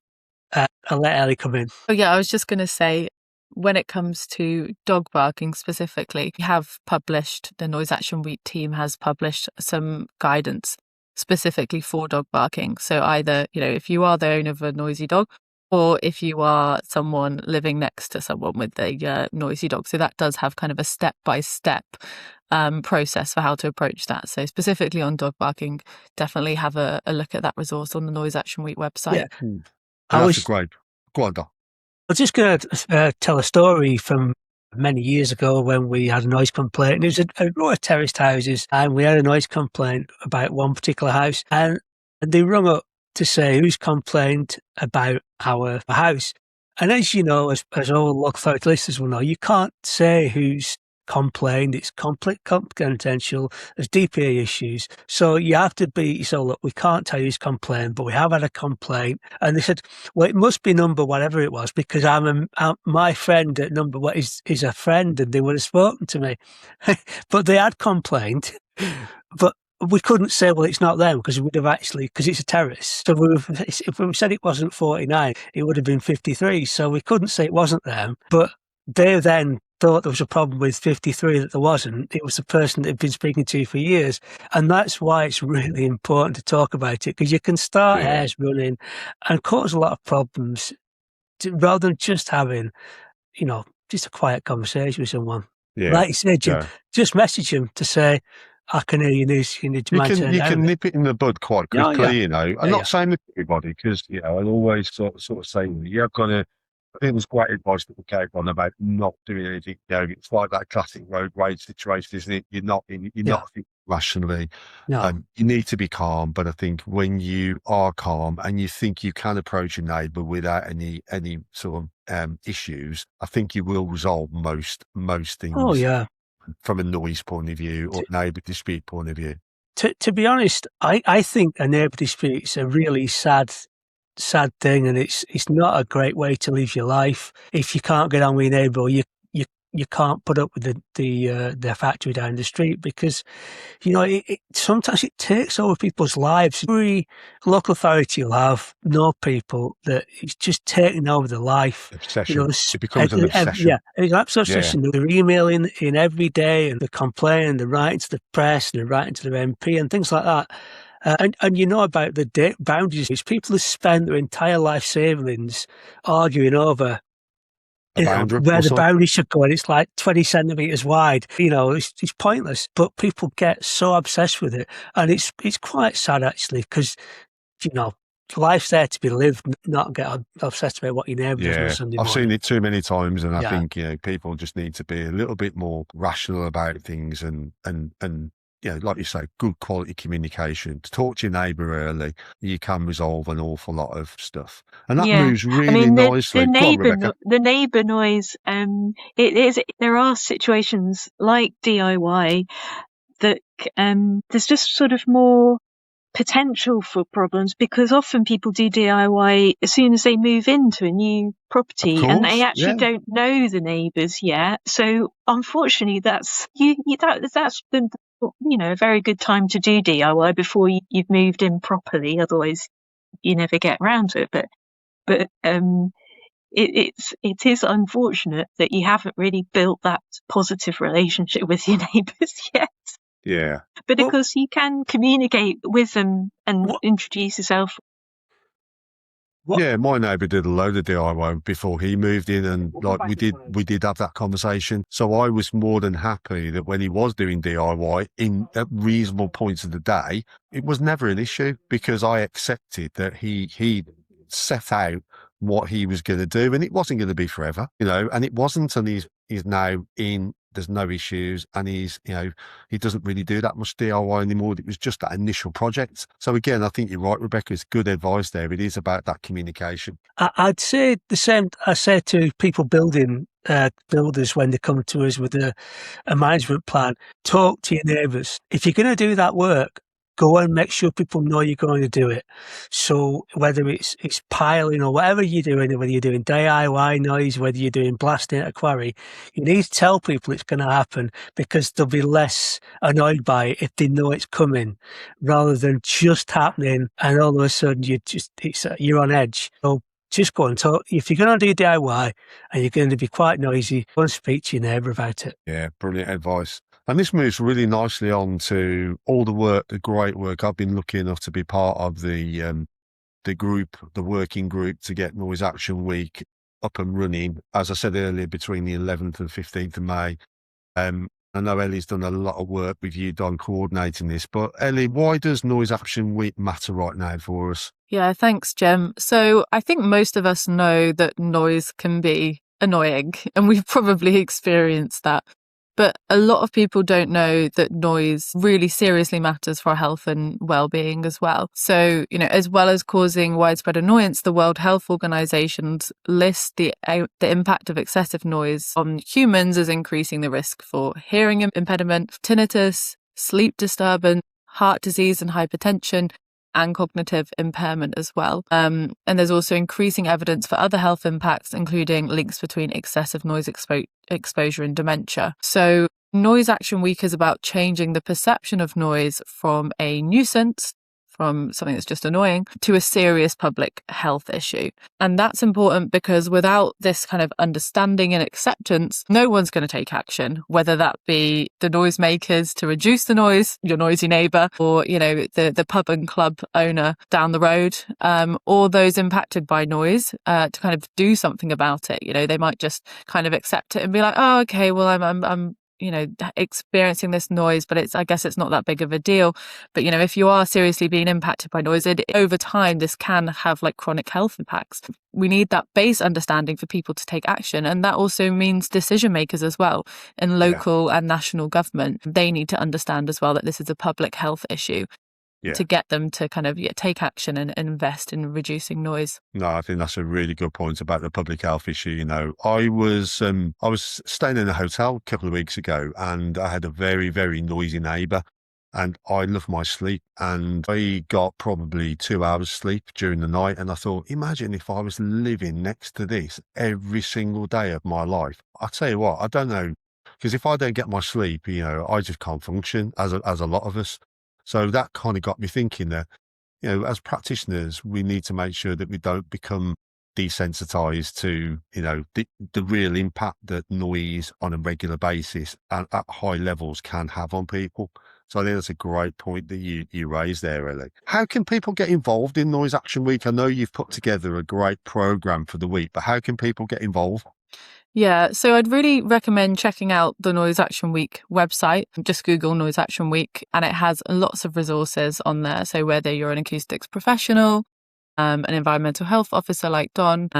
I'll let Ellie come in. Oh yeah, I was just going to say, when it comes to dog barking specifically, the Noise Action Week team has published some guidance specifically for dog barking. So either, if you are the owner of a noisy dog, or if you are someone living next to someone with a noisy dog. So that does have kind of a step-by-step process for how to approach that. So specifically on dog barking, definitely have a look at that resource on the Noise Action Week website. Yeah. That's great. Go on, Doc. I was just going to tell a story from many years ago when we had a noise complaint. And it was a row of terraced houses, and we had a noise complaint about one particular house. And they rung up to say who's complained about our house. And as you know, as all local authority listeners will know, you can't say who's complained. It's confidential. There's DPA issues. So you have to look, we can't tell you who's complained, but we have had a complaint. And they said, well, it must be number whatever it was, because my friend at number what is a friend, and they would have spoken to me. But they had complained. But we couldn't say, well, it's not them, because because it's a terrace. So if we said it wasn't 49, it would have been 53. So we couldn't say it wasn't them. But they then thought there was a problem with 53 that there wasn't. It was the person that had been speaking to you for years. And that's why it's really important to talk about it, because you can start hairs running and cause a lot of problems rather than just having, just a quiet conversation with someone. Yeah. Like you said, Jim, just message them to say, I can hear you need to mind turn down. You can nip it in the bud quite quickly, I'm not saying that to everybody, because, I'll always sort of say, you've got to, I think it was great advice that we gave on about not doing anything. It's like that classic road rage situation, isn't it? You're not thinking rationally. No. You need to be calm, but I think when you are calm and you think you can approach your neighbour without any sort of issues, I think you will resolve most things. Oh yeah. From a noise point of view or neighbour dispute point of view. To be honest, I think a neighbour dispute is a really sad thing, and it's not a great way to live your life. If you can't get on with your neighbour, or you can't put up with the factory down the street, because sometimes it takes over people's lives. Every local authority will know people that it's just taking over their life. Obsession. It becomes an obsession. Yeah, it's an absolute obsession. They're emailing in every day, and they're complaining, they're writing to the press, and they're writing to their MP and things like that. And you know about the boundaries. It's people who spend their entire life savings arguing over where the boundary should go, and it's like 20 centimetres wide. It's pointless, but people get so obsessed with it, and it's quite sad actually, because life's there to be lived, not get obsessed about what your neighbour does on Sunday morning. I've seen it too many times, and I think people just need to be a little bit more rational about things, and like you say, good quality communication. To talk to your neighbour early, you can resolve an awful lot of stuff, and that moves really nicely. The neighbour noise. There are situations like DIY that there's just sort of more potential for problems, because often people do DIY as soon as they move into a new property, and they actually don't know the neighbours yet. So unfortunately, that's been a very good time to do DIY before you've moved in properly. Otherwise, you never get around to it. But it is unfortunate that you haven't really built that positive relationship with your neighbours yet. Yeah. But of course, you can communicate with them and introduce yourself. Yeah, my neighbour did a load of DIY before he moved in, and we did have that conversation. So I was more than happy that when he was doing DIY at reasonable points of the day, it was never an issue, because I accepted that he set out what he was going to do, and it wasn't going to be forever, and it wasn't, and he's now in. There's no issues, and he doesn't really do that much DIY anymore. It was just that initial project. So again, I think you're right, Rebecca. It's good advice there. It is about that communication. I'd say the same. I say to people builders when they come to us with a management plan: talk to your neighbours. If you're going to do that work, go and make sure people know you're going to do it. So whether it's piling or whatever you're doing, whether you're doing DIY noise, whether you're doing blasting at a quarry, you need to tell people it's going to happen, because they'll be less annoyed by it if they know it's coming, rather than just happening and all of a sudden you're on edge. So just go and talk. If you're going to do DIY and you're going to be quite noisy, go and speak to your neighbour about it. Yeah, brilliant advice. And this moves really nicely on to all the great work. I've been lucky enough to be part of the working group to get Noise Action Week up and running, as I said earlier, between the 11th and 15th of May. I know Ellie's done a lot of work with you, Don, coordinating this. But Ellie, why does Noise Action Week matter right now for us? Yeah, thanks, Jim. So I think most of us know that noise can be annoying, and we've probably experienced that. But a lot of people don't know that noise really seriously matters for our health and well-being as well. So, as well as causing widespread annoyance, the World Health Organization lists the impact of excessive noise on humans as increasing the risk for hearing impediment, tinnitus, sleep disturbance, heart disease and hypertension, and cognitive impairment as well. And there's also increasing evidence for other health impacts, including links between excessive noise exposure and dementia. So Noise Action Week is about changing the perception of noise from a nuisance, from something that's just annoying, to a serious public health issue. And that's important because without this kind of understanding and acceptance, no one's going to take action, whether that be the noisemakers to reduce the noise, your noisy neighbour, or, the pub and club owner down the road, or those impacted by noise to kind of do something about it. They might just kind of accept it and be like, oh, okay, well, I'm experiencing this noise, but I guess it's not that big of a deal. But, if you are seriously being impacted by noise, over time, this can have like chronic health impacts. We need that base understanding for people to take action. And that also means decision makers as well in local and national government. They need to understand as well that this is a public health issue. To get them to kind of take action and invest in reducing noise. No, I think that's a really good point about the public health issue. I was staying in a hotel a couple of weeks ago, and I had a very, very noisy neighbour. and I love my sleep, and I got probably 2 hours sleep during the night. And I thought, imagine if I was living next to this every single day of my life. I tell you what, I don't know, because if I don't get my sleep, I just can't function, as a lot of us. So that kind of got me thinking that, as practitioners, we need to make sure that we don't become desensitized to, the real impact that noise on a regular basis and at high levels can have on people. So I think that's a great point that you raised there, Ellie. How can people get involved in Noise Action Week? I know you've put together a great program for the week, but how can people get involved? Yeah, so I'd really recommend checking out the Noise Action Week website. Just Google Noise Action Week, and it has lots of resources on there. So whether you're an acoustics professional, an environmental health officer like Don,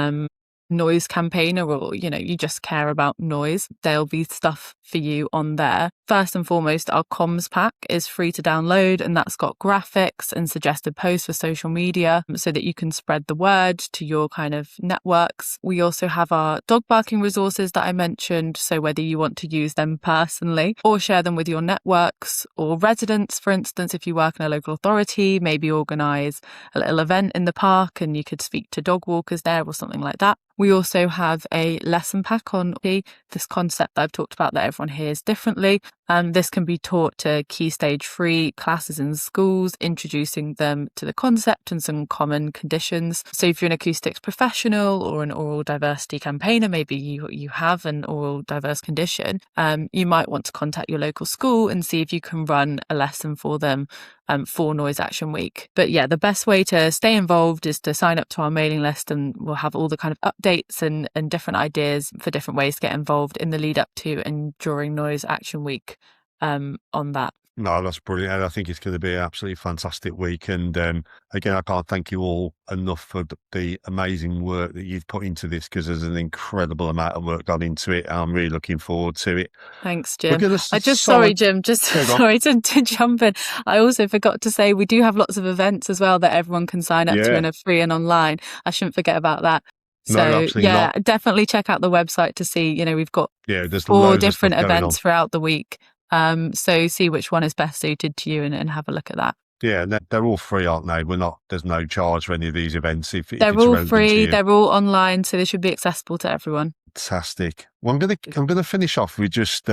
noise campaigner, or you just care about noise, there'll be stuff for you on there. First and foremost, our comms pack is free to download, and that's got graphics and suggested posts for social media so that you can spread the word to your kind of networks. We also have our dog barking resources that I mentioned, so whether you want to use them personally or share them with your networks or residents, for instance, if you work in a local authority, maybe organise a little event in the park and you could speak to dog walkers there or something like that. We also have a lesson pack on this concept that I've talked about that everyone hears differently. This can be taught to Key Stage 3 classes in schools, introducing them to the concept and some common conditions. So if you're an acoustics professional or an oral diversity campaigner, maybe you have an oral diverse condition, you might want to contact your local school and see if you can run a lesson for them for Noise Action Week. But yeah, the best way to stay involved is to sign up to our mailing list, and we'll have all the kind of updates and different ideas for different ways to get involved in the lead up to and during Noise Action Week on that. No, that's brilliant. And I think it's going to be an absolutely fantastic week. And again, I can't thank you all enough for the amazing work that you've put into this, because there's an incredible amount of work gone into it. I'm really looking forward to it. Thanks, Jim. Sorry, Jim, sorry to jump in. I also forgot to say we do have lots of events as well that everyone can sign up to and are free and online. I shouldn't forget about that. So definitely check out the website to see, we've got there's 4 different events throughout the week. So see which one is best suited to you and have a look at that. Yeah, they're all free, aren't they? There's no charge for any of these events. If they're all free, they're all online, so they should be accessible to everyone. Fantastic. Well, I'm gonna finish off with just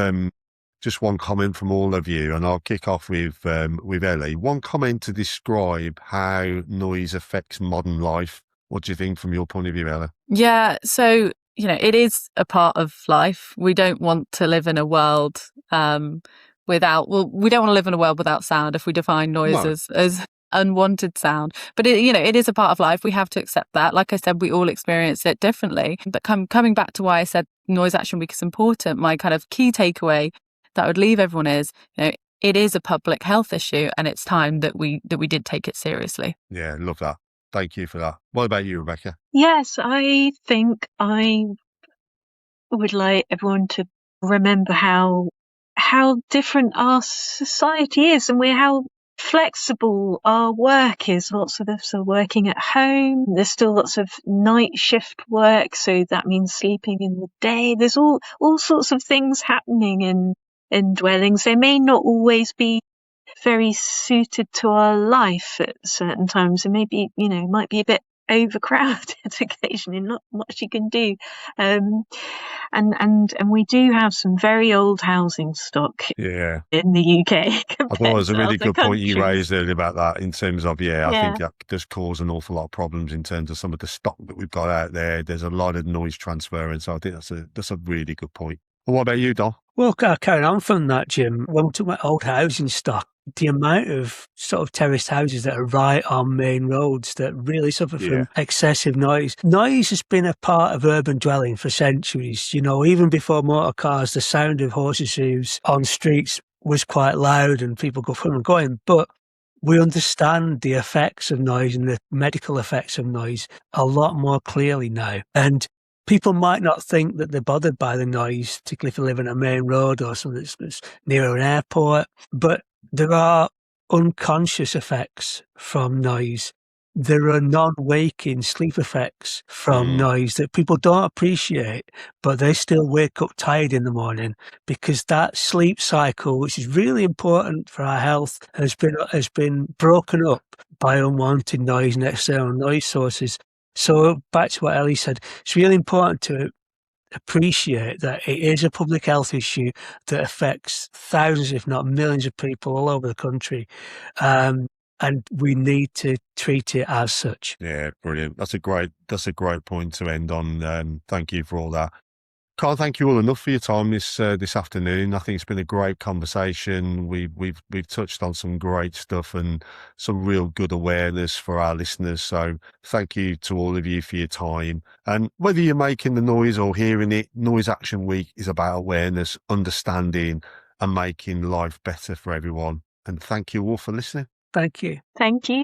one comment from all of you, and I'll kick off with Ellie. One comment to describe how noise affects modern life. What do you think from your point of view, Ella? Yeah, so it is a part of life. We don't want to live in a world we don't want to live in a world without sound if we define noise as unwanted sound. But it is a part of life. We have to accept that. Like I said, we all experience it differently. But coming back to why I said Noise Action Week is important, my kind of key takeaway that I would leave everyone is, it is a public health issue, and it's time that we did take it seriously. Yeah, love that. Thank you for that. What about you, Rebecca? Yes, I think I would like everyone to remember how different our society is, and how flexible our work is. Lots of us are working at home. There's still lots of night shift work, so that means sleeping in the day. There's all sorts of things happening in dwellings. They may not always be very suited to our life at certain times, and maybe might be a bit overcrowded occasionally, not much you can do, and we do have some very old housing stock in the UK. I thought it was a really good point you raised earlier about that, in terms of I think that does cause an awful lot of problems in terms of some of the stock that we've got out there. There's a lot of noise transference, so I think that's a really good point. And what about you, Don? Well, carrying on from that, Jim, when we talk about old housing stock, the amount of sort of terraced houses that are right on main roads that really suffer from excessive noise. Noise has been a part of urban dwelling for centuries. Even before motor cars, the sound of horses' hooves on streets was quite loud and people go from and going. But we understand the effects of noise and the medical effects of noise a lot more clearly now. And people might not think that they're bothered by the noise, particularly if you live on a main road or something that's near an airport. But there are unconscious effects from noise. there are non-waking sleep effects from noise that people don't appreciate, but they still wake up tired in the morning because that sleep cycle, which is really important for our health, has been broken up by unwanted noise and external noise sources. So back to what Ellie said, it's really important to appreciate that it is a public health issue that affects thousands, if not millions of people all over the country. And we need to treat it as such. Yeah, brilliant. That's a great point to end on. Thank you for all that. Can't thank you all enough for your time this afternoon. I think it's been a great conversation. We've touched on some great stuff and some real good awareness for our listeners. So thank you to all of you for your time. And whether you're making the noise or hearing it, Noise Action Week is about awareness, understanding, and making life better for everyone. And thank you all for listening. Thank you. Thank you.